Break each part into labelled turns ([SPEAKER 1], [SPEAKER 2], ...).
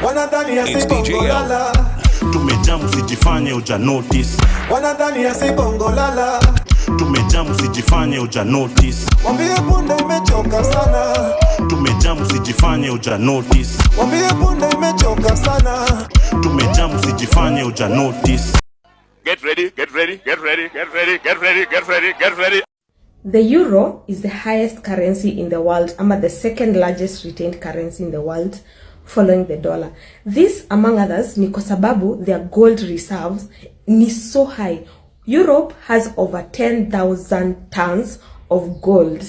[SPEAKER 1] Wanadhani ya bongo lala.
[SPEAKER 2] Tumejamu sijifanye uja notice.
[SPEAKER 1] Wanadhani ya bongo lala.
[SPEAKER 2] Tumejamu sijifanye uja notice.
[SPEAKER 1] Wambie punde imechoka sana.
[SPEAKER 2] Tumejamu sijifanye uja notice.
[SPEAKER 1] Wambie punde imechoka sana.
[SPEAKER 2] Tumejamu sijifanye uja notice.
[SPEAKER 3] Get ready, get ready, get ready, get ready, get ready, get ready, get ready.
[SPEAKER 4] The euro is the highest currency in the world, the second largest retained currency in the world, following the dollar. This, among others, ni kwa sababu their gold reserves ni so high. Europe has over 10,000 tons of gold.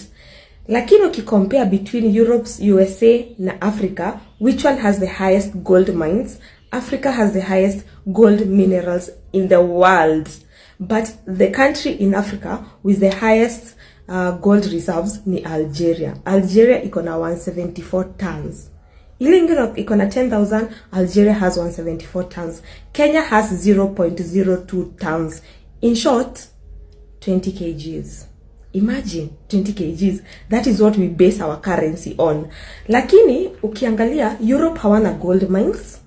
[SPEAKER 4] Lakini ukicompare between Europe's USA na Africa, which one has the highest gold mines? Africa has the highest gold minerals in the world. But the country in Africa with the highest gold reserves ni Algeria. Algeria iko na 174 tons. Ile ingine iko na 10,000, Algeria has 174 tons. Kenya has 0.02 tons. In short, 20 kgs. Imagine 20 kgs. That is what we base our currency on. Lakini ukiangalia Europe hawana gold mines.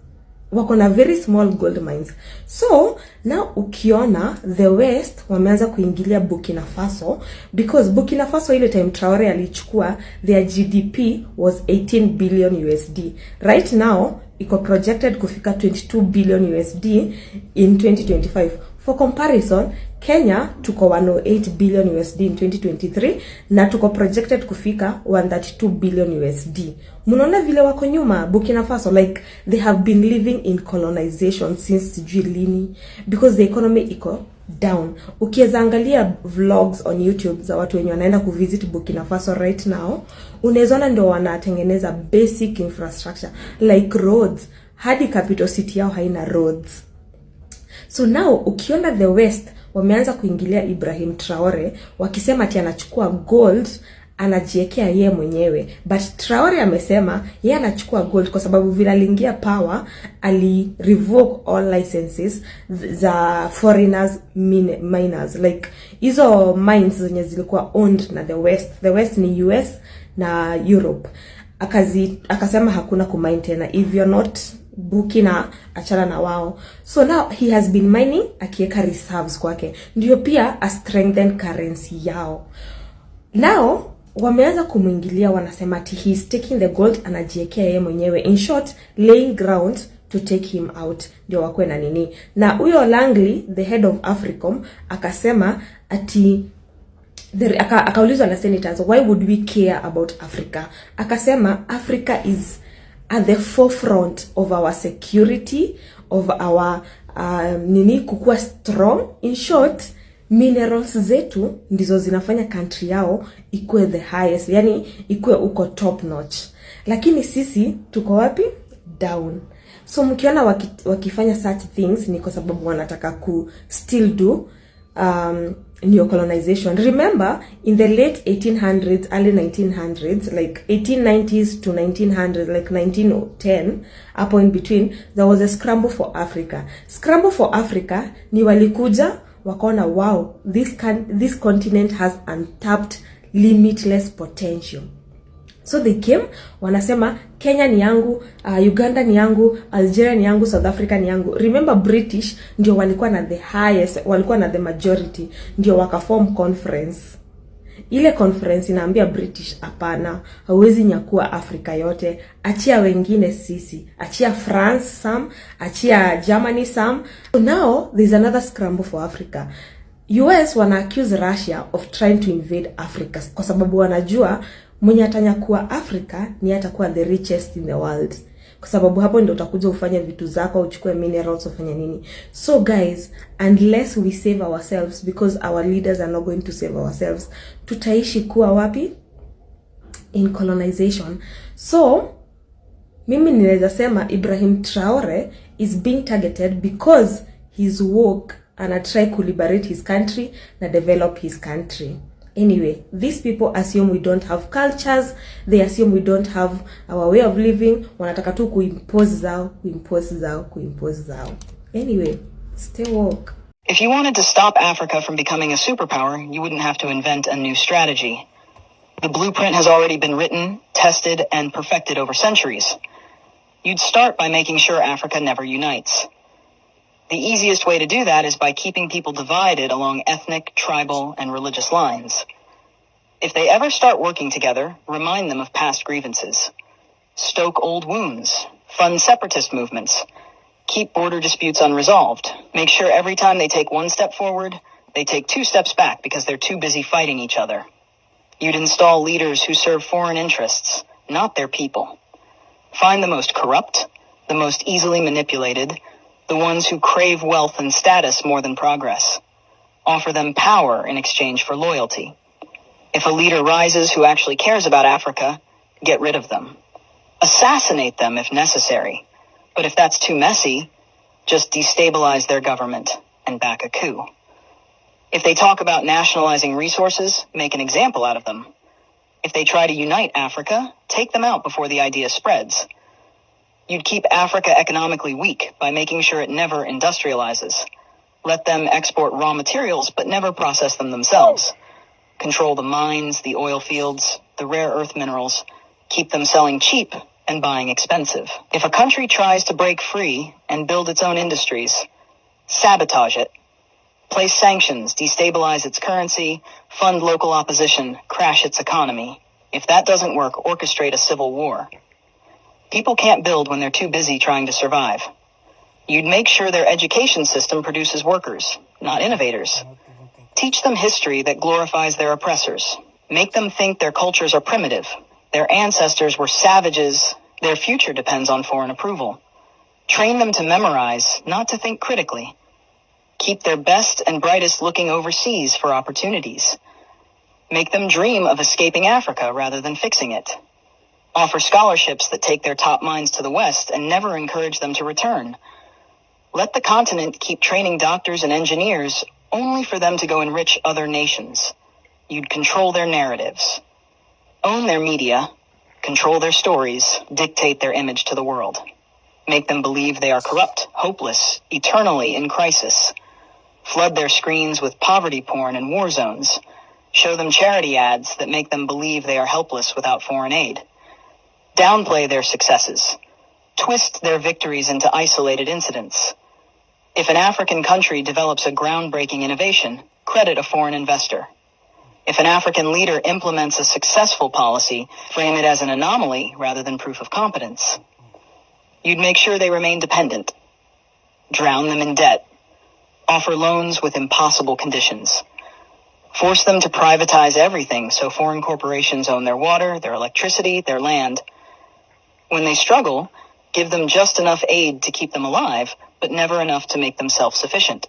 [SPEAKER 4] Wako na very small gold mines. So now ukiona the West wameanza kuingilia Burkina Faso, because Burkina Faso ile time Traore alichukua, their GDP was 18 billion USD. Right now iko projected kufika 22 billion USD in 2025. For comparison, Kenya tuko 108 billion USD in 2023 na tuko projected kufika 132 billion USD. Munaona vile wako nyuma Burkina Faso, like they have been living in colonization since sijui lini, because the economy iko down. Ukiweza angalia vlogs on YouTube za watu wenye wanaenda kuvisit Burkina Faso right now, unaezona ndio wanatengeneza basic infrastructure like roads. Hadi capital city yao haina roads. So now ukiona the West wameanza kuingilia Ibrahim Traore wakisema ati anachukua gold anajiekea yeye mwenyewe, but Traore amesema yeye anachukua gold kwa sababu vile aliingia power ali revoke all licenses za foreigners miners, like hizo mines zenye zilikuwa owned na the West ni US na Europe. Akasema hakuna kumine tena, if you're not Burkina achana na wao. So now he has been mining akieka reserves kwake, ndio pia a strengthened currency yao. Now wameanza kumwingilia, wanasema ati he is taking the gold anajiekea yeye mwenyewe, in short laying ground to take him out, ndio wakwe na nini. Na huyo Langley, the head of Africom, akasema ati akaulizwa na senators, why would we care about Africa? Akasema Africa is at the forefront of our security, of our kukua strong. In short, minerals zetu ndizo zinafanya country yao ikuwe the highest, yani ikuwe uko top notch. Lakini sisi tuko wapi? Down. So mkiona wakifanya such things ni kwa sababu wanataka ku still do neo-colonization. Remember, in the late 1800s, early 1900s, like 1890s to 1900s, like 1910, up in between, there was a scramble for Africa. Scramble for Africa, ni walikuja, wakaona, wow, this continent has untapped, limitless potential. So they came, wanasema Kenya ni yangu, Uganda ni yangu, Algeria ni yangu, South Africa ni yangu. Remember British ndio walikuwa na the highest, walikuwa na the majority, ndio wakaform conference. Ile conference inaambia British, hapana, hauwezi nyakua Afrika yote, achia wengine sisi, achia France some, achia Germany some. So now there's another scramble for Africa. US wana accuse Russia of trying to invade Africa kwa sababu wanajua mwenye atanyakua Africa ni atakuwa the richest in the world. Kwa sababu hapo ndio utakuja ufanye vitu zako, uchukue minerals, ufanye nini. So guys, unless we save ourselves, because our leaders are not going to save ourselves, tutaishi kuwa wapi? In colonization. So mimi ninaweza sema Ibrahim Traore is being targeted because he's woke and try to liberate his country and develop his country. Anyway, these people assume we don't have cultures, they assume we don't have our way of living, wanataka tu kuimpose zao. Anyway, stay woke.
[SPEAKER 5] If you wanted to stop Africa from becoming a superpower, you wouldn't have to invent a new strategy. The blueprint has already been written, tested, and perfected over centuries. You'd start by making sure Africa never unites. The easiest way to do that is by keeping people divided along ethnic, tribal, and religious lines. If they ever start working together, remind them of past grievances. Stoke old wounds. Fund separatist movements. Keep border disputes unresolved. Make sure every time they take one step forward, they take 2 steps back because they're too busy fighting each other. You'd install leaders who serve foreign interests, not their people. Find the most corrupt, the most easily manipulated, the ones who crave wealth and status more than progress. Offer them power in exchange for loyalty. If a leader rises who actually cares about Africa, get rid of them. Assassinate them if necessary. But if that's too messy, just destabilize their government and back a coup. If they talk about nationalizing resources, make an example out of them. If they try to unite Africa, take them out before the idea spreads. You'd keep Africa economically weak by making sure it never industrializes. Let them export raw materials, but never process them themselves. Control the mines, the oil fields, the rare earth minerals. Keep them selling cheap and buying expensive. If a country tries to break free and build its own industries, sabotage it. Place sanctions, destabilize its currency, fund local opposition, crash its economy. If that doesn't work, orchestrate a civil war. People can't build when they're too busy trying to survive. You'd make sure their education system produces workers, not innovators. Teach them history that glorifies their oppressors. Make them think their cultures are primitive. Their ancestors were savages. Their future depends on foreign approval. Train them to memorize, not to think critically. Keep their best and brightest looking overseas for opportunities. Make them dream of escaping Africa rather than fixing it. Offer scholarships that take their top minds to the West and never encourage them to return. Let the continent keep training doctors and engineers only for them to go enrich other nations. You'd control their narratives. Own their media. Control their stories. Dictate their image to the world. Make them believe they are corrupt, hopeless, eternally in crisis. Flood their screens with poverty porn and war zones. Show them charity ads that make them believe they are helpless without foreign aid. Downplay their successes. Twist their victories into isolated incidents. If an African country develops a groundbreaking innovation, credit a foreign investor. If an African leader implements a successful policy, frame it as an anomaly rather than proof of competence. You'd make sure they remain dependent. Drown them in debt. Offer loans with impossible conditions. Force them to privatize everything so foreign corporations own their water, their electricity, their land. When they struggle, give them just enough aid to keep them alive, but never enough to make them self-sufficient.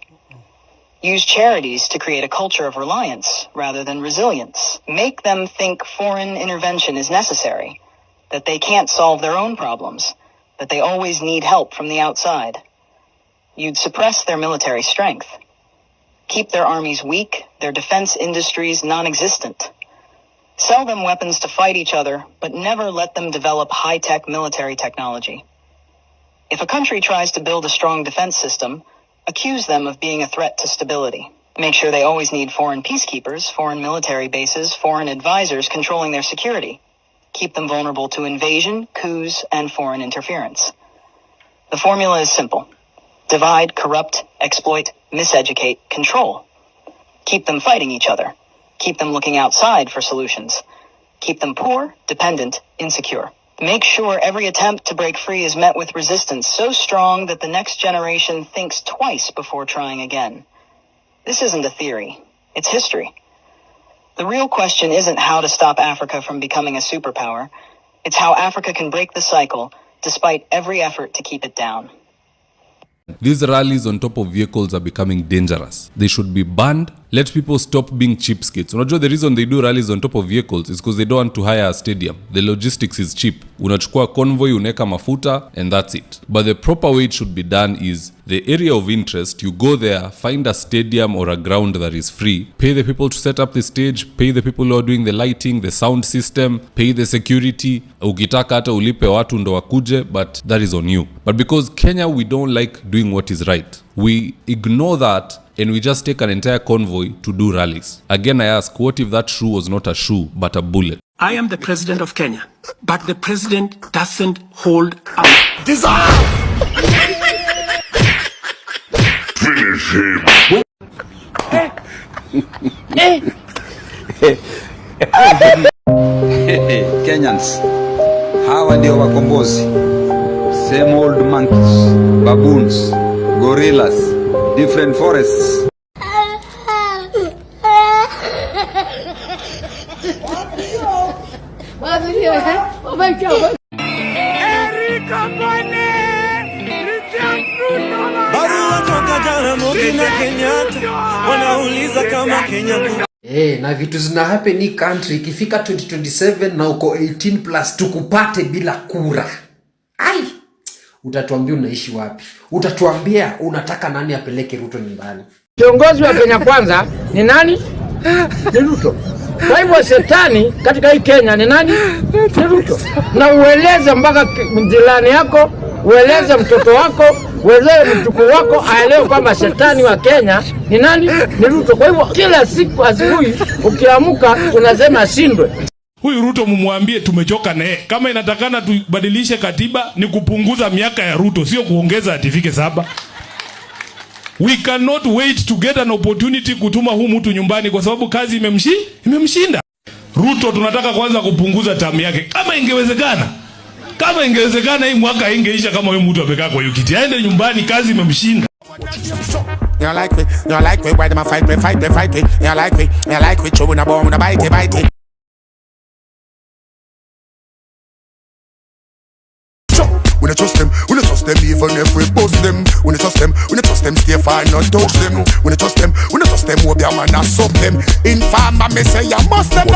[SPEAKER 5] Use charities to create a culture of reliance rather than resilience. Make them think foreign intervention is necessary, that they can't solve their own problems, that they always need help from the outside. You'd suppress their military strength. Keep their armies weak, their defense industries non-existent. Sell them weapons to fight each other, but never let them develop high-tech military technology. If a country tries to build a strong defense system, accuse them of being a threat to stability. Make sure they always need foreign peacekeepers, foreign military bases, foreign advisors controlling their security. Keep them vulnerable to invasion, coups, and foreign interference. The formula is simple. Divide, corrupt, exploit, miseducate, control. Keep them fighting each other. Keep them looking outside for solutions. Keep them poor, dependent, insecure. Make sure every attempt to break free is met with resistance so strong that the next generation thinks twice before trying again. This isn't a theory. It's history. The real question isn't how to stop Africa from becoming a superpower. It's how Africa can break the cycle despite every effort to keep it down.
[SPEAKER 6] These rallies on top of vehicles are becoming dangerous. They should be banned. Let people stop being cheapskates. Unajua the reason they do rallies on top of vehicles is because they don't want to hire a stadium. The logistics is cheap. Unachukua convoy, uneka mafuta, and that's it. But the proper way it should be done is the area of interest, you go there, find a stadium or a ground that is free, pay the people to set up the stage, pay the people who are doing the lighting, the sound system, pay the security. Ukitaka hata ulipe watu ndo wakuje, but that is on you. But because Kenya, we don't like doing what is right. We ignore that and we just take an entire convoy to do rallies. Again, I ask, what if that shoe was not a shoe but a bullet?
[SPEAKER 7] I am the president of Kenya, but the president doesn't hold up.
[SPEAKER 3] Finish him.
[SPEAKER 8] Kenyans, hawa ndio wakombozi. Same old monkeys, baboons, gorillas, different forests.
[SPEAKER 1] Barua toka Jaramogi na Kenyatta wanauliza kama Kenya
[SPEAKER 9] na vitu zina happen in country ikifika 2027 na uko 18 plus tukupate bila kura. Ai, utatuambia unaishi wapi? Utatuambia unataka nani apeleke Ruto nyumbani?
[SPEAKER 10] Kiongozi wa Kenya kwanza ni nani? Ni Ruto. Kwa hivyo shetani katika hii Kenya ni nani? Ni Ruto. Na ueleze mpaka jirani yako, ueleze mtoto wako, ueleze mjukuu wako aelewe kwamba shetani wa Kenya ni nani? Ni Ruto. Kwa hivyo kila siku asubuhi ukiamka unasema ashindwe.
[SPEAKER 11] Huyu Ruto mumwambie tumechoka naye. Kama inatakana tubadilishe katiba ni kupunguza miaka ya Ruto, sio kuongeza atifike 7. We cannot wait to get an opportunity kutuma huu mtu nyumbani kwa sababu kazi imemshinda. Ruto tunataka kwanza kupunguza term yake. Kama ingewezekana hii mwaka ingeisha kama huyu mtu amekaa kwa kiti. Aende nyumbani, kazi imemshinda.
[SPEAKER 12] You like me, why them a fight me? You like me, chewing a bone, a bite. We don't trust them, even if we bust them. We don't trust them, stay far, not touch them. We don't trust them, hope their man not sub them. Informer, me say you must them.